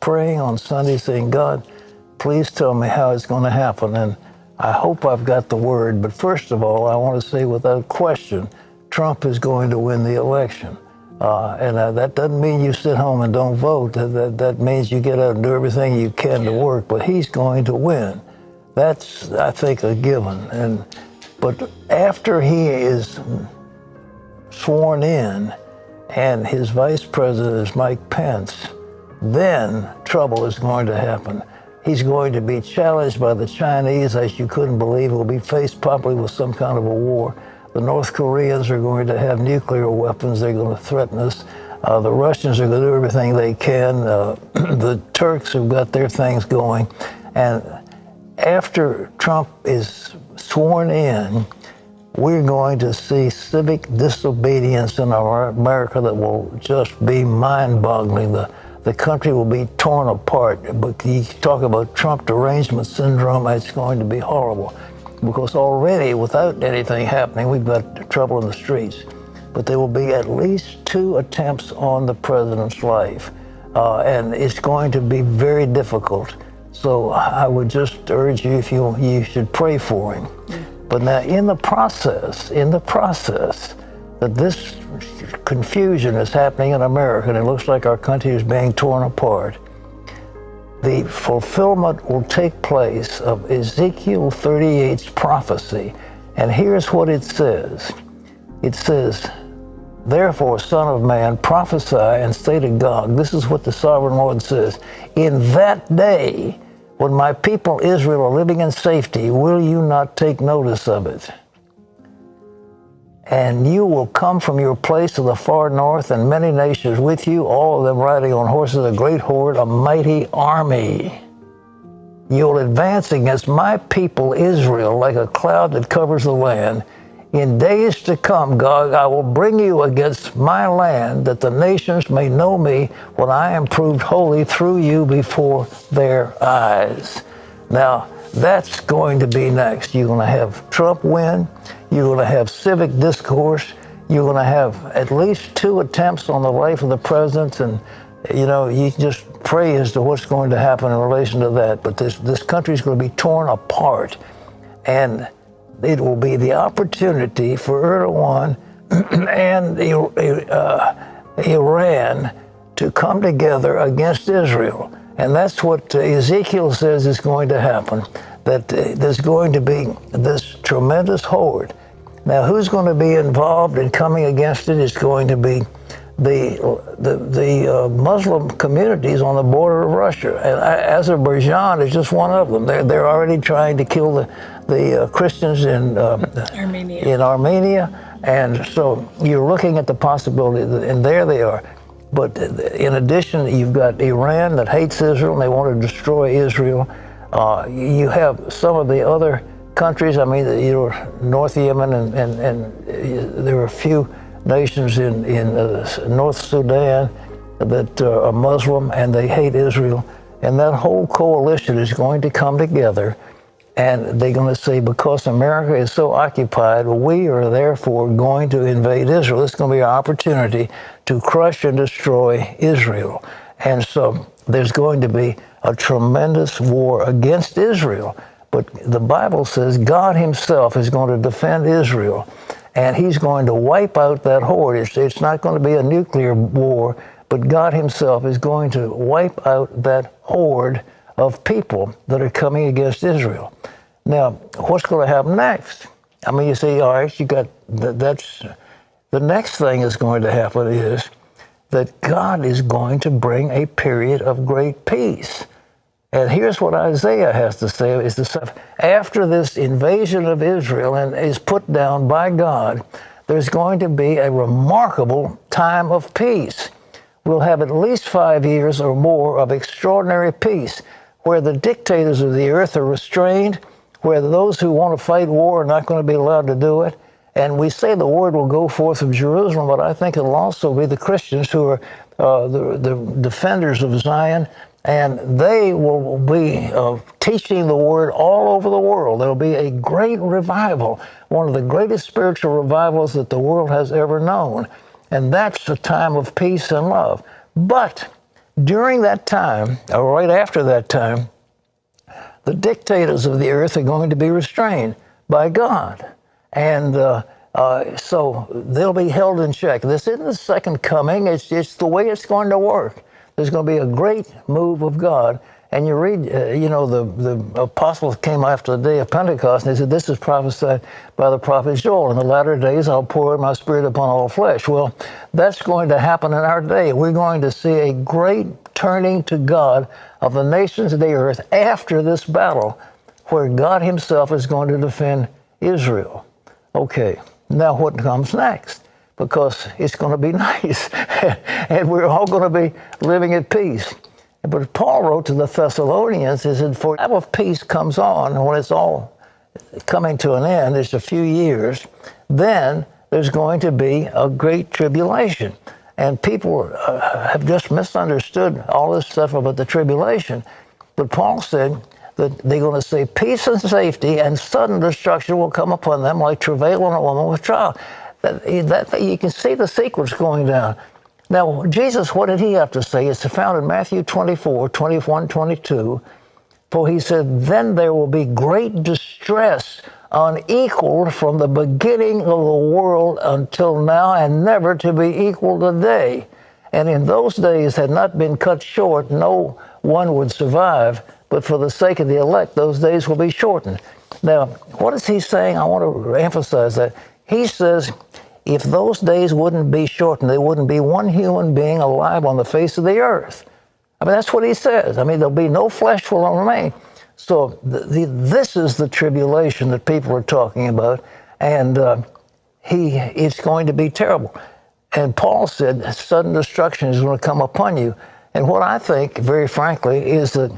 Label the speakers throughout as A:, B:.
A: praying on Sunday saying, God, please tell me how it's going to happen. And I hope I've got the word. But first of all, I want to say without question, Trump is going to win the election. And that doesn't mean you sit home and don't vote. That means you get out and do everything you can to work. But he's going to win. That's, I think, a given. But after he is sworn in and his vice president is Mike Pence, then trouble is going to happen. He's going to be challenged by the Chinese, as you couldn't believe. He'll be faced probably with some kind of a war. The North Koreans are going to have nuclear weapons. They're going to threaten us. The Russians are going to do everything they can. The Turks have got their things going. And after Trump is sworn in, we're going to see civic disobedience in our America that will just be mind-boggling. The country will be torn apart. But you talk about Trump derangement syndrome, it's going to be horrible. Because already, without anything happening, we've got trouble in the streets. But there will be at least 2 attempts on the president's life. And it's going to be very difficult. So I would just urge you, if you should pray for him. But now in the process, that this confusion is happening in America, and it looks like our country is being torn apart, the fulfillment will take place of Ezekiel 38's prophecy. And here's what it says. It says, therefore, Son of Man, prophesy and say to Gog, this is what the sovereign Lord says, in that day, when my people Israel are living in safety, will you not take notice of it? And you will come from your place to the far north, and many nations with you, all of them riding on horses, a great horde, a mighty army. You will advance against my people Israel like a cloud that covers the land. In days to come, Gog, I will bring you against my land, that the nations may know me when I am proved holy through you before their eyes. Now, that's going to be next. You're going to have Trump win. You're going to have civic discourse. You're going to have at least 2 attempts on the life of the president. And, you know, you can just pray as to what's going to happen in relation to that. But this country is going to be torn apart. And it will be the opportunity for Erdogan and Iran to come together against Israel. And that's what Ezekiel says is going to happen, that there's going to be this tremendous horde. Now, who's going to be involved in coming against it is going to be the Muslim communities on the border of Russia. And Azerbaijan is just one of them. They're already trying to kill the Christians in Armenia. And so you're looking at the possibility, and there they are. But in addition, you've got Iran that hates Israel, and they want to destroy Israel. You have some of the other countries, I mean, North Yemen, and there are a few nations in North Sudan that are Muslim, and they hate Israel. And that whole coalition is going to come together, and they're going to say, because America is so occupied, we are therefore going to invade Israel. It's going to be our opportunity to crush and destroy Israel. And so there's going to be a tremendous war against Israel. But the Bible says God himself is going to defend Israel, and he's going to wipe out that horde. It's not going to be a nuclear war, but God himself is going to wipe out that horde of people that are coming against Israel. Now, what's going to happen next? I mean, you say, all right, you got that's the next thing that's going to happen is that God is going to bring a period of great peace. And here's what Isaiah has to say, is this: after this invasion of Israel and is put down by God, there's going to be a remarkable time of peace. We'll have at least 5 years or more of extraordinary peace, where the dictators of the earth are restrained, where those who want to fight war are not going to be allowed to do it. And we say the word will go forth from Jerusalem, but I think it'll also be the Christians who are the defenders of Zion, and they will be teaching the word all over the world. There'll be a great revival, one of the greatest spiritual revivals that the world has ever known. And that's a time of peace and love. But During that time, or right after that time, the dictators of the earth are going to be restrained by God. And so they'll be held in check. This isn't the second coming. It's the way it's going to work. There's going to be a great move of God. And you read, the apostles came after the day of Pentecost, and they said, this is prophesied by the prophet Joel. In the latter days, I'll pour out my spirit upon all flesh. Well, that's going to happen in our day. We're going to see a great turning to God of the nations of the earth after this battle, where God himself is going to defend Israel. Okay, now what comes next? Because it's going to be nice, and we're all going to be living at peace. But Paul wrote to the Thessalonians, he said, for the time of peace comes on, and when it's all coming to an end, it's a few years, then there's going to be a great tribulation. And people have just misunderstood all this stuff about the tribulation. But Paul said that they're going to say peace and safety, and sudden destruction will come upon them like travail on a woman with child. That you can see the sequence going down. Now, Jesus, what did he have to say? It's found in Matthew 24, 21, 22. For he said, then there will be great distress unequaled from the beginning of the world until now, and never to be equaled today. And in those days had not been cut short, no one would survive, but for the sake of the elect, those days will be shortened. Now, what is he saying? I want to emphasize that. He says, if those days wouldn't be shortened, there wouldn't be one human being alive on the face of the earth. I mean, that's what he says. I mean, there'll be no flesh will remain. So this is the tribulation that people are talking about, and it's going to be terrible. And Paul said, sudden destruction is going to come upon you. And what I think, very frankly, is that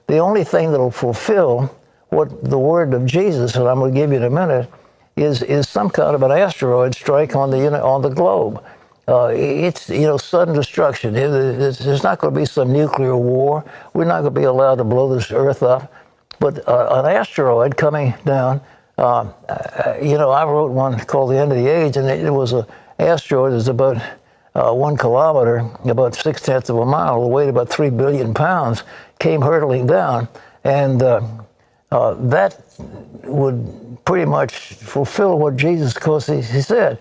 A: the only thing that will fulfill what the word of Jesus, that I'm going to give you in a minute, is some kind of an asteroid strike on the globe. It's sudden destruction. There's not going to be some nuclear war. We're not going to be allowed to blow this earth up. But an asteroid coming down. I wrote one called The End of the Age, and it was an asteroid that's about 1 kilometer, about 0.6 of a mile, it weighed about 3 billion pounds, came hurtling down, and that would pretty much fulfill what Jesus, because he said.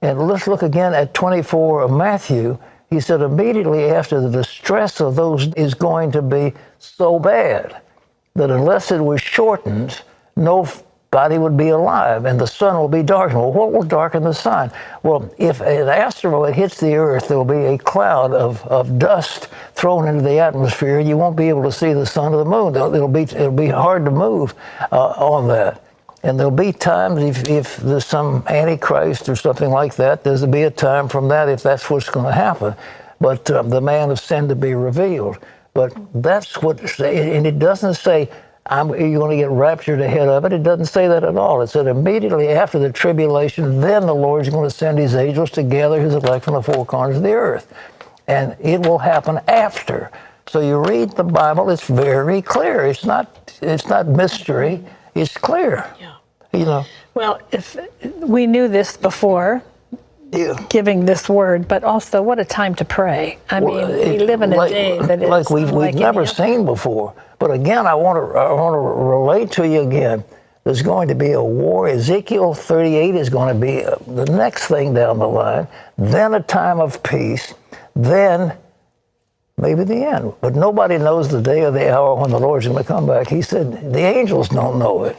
A: And let's look again at 24 of Matthew. He said, immediately after, the distress of those is going to be so bad that unless it was shortened, nobody would be alive, and the sun will be darkened. Well, what will darken the sun? Well, if an asteroid hits the earth, there will be a cloud of dust thrown into the atmosphere, and you won't be able to see the sun or the moon. It'll be hard to move on that. And there'll be times, if there's some antichrist or something like that, there's to be a time from that if that's what's going to happen. But the man of sin to be revealed. But that's what, and it doesn't say you're going to get raptured ahead of it. It doesn't say that at all. It said immediately after the tribulation, then the Lord's going to send his angels to gather his elect from the four corners of the earth. And it will happen after. So you read the Bible, it's very clear. It's not mystery. It's clear. Yeah.
B: Well, if we knew this before, giving this word, but also what a time to pray. I mean, we live in a day that is
A: like we've never seen before. But again, I want to relate to you again. There's going to be a war. Ezekiel 38 is going to be the next thing down the line. Then a time of peace. Then maybe the end. But nobody knows the day or the hour when the Lord's going to come back. He said the angels don't know it,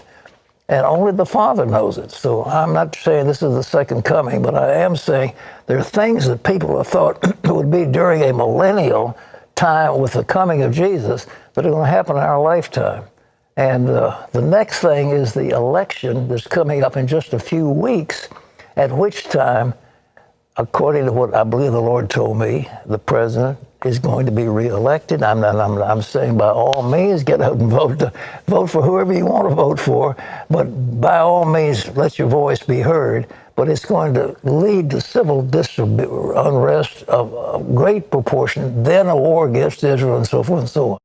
A: and only the Father knows it. So I'm not saying this is the second coming, but I am saying there are things that people have thought would be during a millennial time with the coming of Jesus that are going to happen in our lifetime. And the next thing is the election that's coming up in just a few weeks, at which time, according to what I believe the Lord told me, the president is going to be reelected. I'm saying by all means, get out and vote for whoever you want to vote for, but by all means, let your voice be heard. But it's going to lead to civil unrest of a great proportion, then a war against Israel, and so forth and so on.